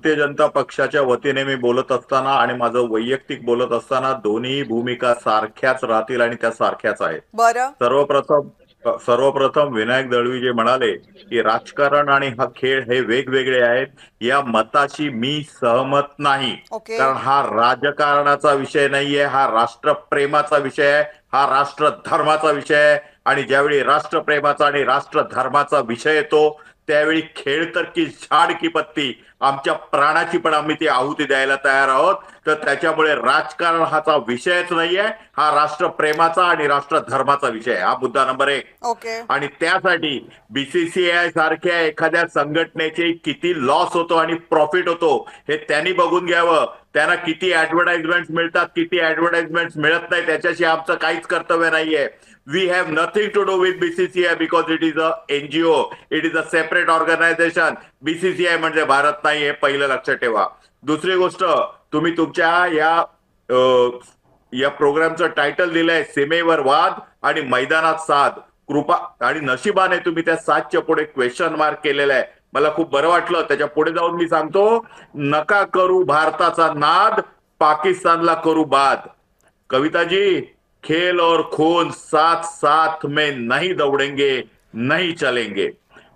भारतीय जनता पक्षाच्या वतीने मी बोलत असताना आणि माझं वैयक्तिक बोलत असताना दोन्ही भूमिका सारख्याच राहतील आणि त्या सारख्याच आहेत. बरं. सर्वप्रथम विनायक दळवी जे म्हणाले की राजकारण आणि हा खेळ हे वेगवेगळे आहेत, या मताशी मी सहमत नाही. ओके. कारण हा राजकारणाचा विषय नाहीये, हा राष्ट्रप्रेमाचा विषय आहे, हा राष्ट्रधर्माचा विषय आहे. आणि ज्यावेळी राष्ट्रप्रेमाचा आणि राष्ट्रधर्माचा विषय येतो त्यावेळी खेळ तर की झाड की पत्ती, आमच्या प्राणाची पण आम्ही ती आहुती द्यायला तयार आहोत. तर त्याच्यामुळे राजकारण हाचा विषयच नाहीये, हा राष्ट्रप्रेमाचा आणि राष्ट्रधर्माचा विषय आहे. हा मुद्दा नंबर 1. ओके. आणि त्यासाठी बीसीसीआय सारख्या एखाद्या संघटनेचे किती लॉस होतो आणि प्रॉफिट होतो हे त्यांनी बघून घ्यावं. त्यांना किती ऍडव्हर्टाइजमेंट मिळतात, किती ऍडव्हर्टाइजमेंट मिळत नाही, त्याच्याशी आमचं काहीच कर्तव्य नाहीये. We have nothing to do with BCCI because it is a NGO, it is a separate organisation. BCCI म्हणजे भारत नाही, हे पहिलं लक्षात ठेवा. दुसरी गोष्ट, तुम्ही तुमच्या या प्रोग्रामचं टायटल दिलंय सीमेवर वाद आणि मैदानात साध. कृपा आणि नशिबाने तुम्ही त्या साधच्या पुढे क्वेश्चन मार्क केलेला आहे. मला खूप बरं वाटलं. त्याच्या पुढे जाऊन मी सांगतो, नका करू भारताचा नाद, पाकिस्तानला करू बाद. कविताजी, खेल और खून साथ साथ में नहीं दौड़ेंगे, नहीं चलेंगे.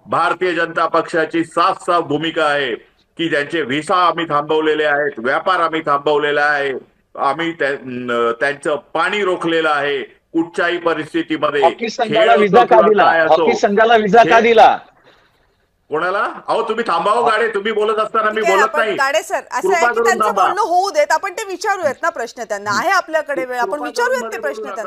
भारतीय जनता पक्षाची साफ साफ भूमिका आहे की ज्यांचे व्हिसा आम्ही थांबवलेले आहेत, व्यापार आम्ही थांबवलेला आहे, आम्ही त्यांचं पाणी रोखलेलं आहे. कुठच्याही परिस्थितीमध्ये हॉकी खेळ संघाला असो विजा का किंवा दिला? काय असो. हॉकी संघाला विजा का दिला? कोणाला? अहो तुम्ही थांबावं गाडे, तुम्ही बोलत असताना मी ठीक आहे, बोलत आपण नाही. गाडे सर असं आहे कृपा की करून त्यांचं थांबा. बोलणं होऊ देत, आपण ते विचारूयात ना प्रश्न त्यांना. आहे आपल्याकडे वेळ, आपण कृपा करून विचारूयात ते मध्ये प्रश्न बोलू त्यांना. नका.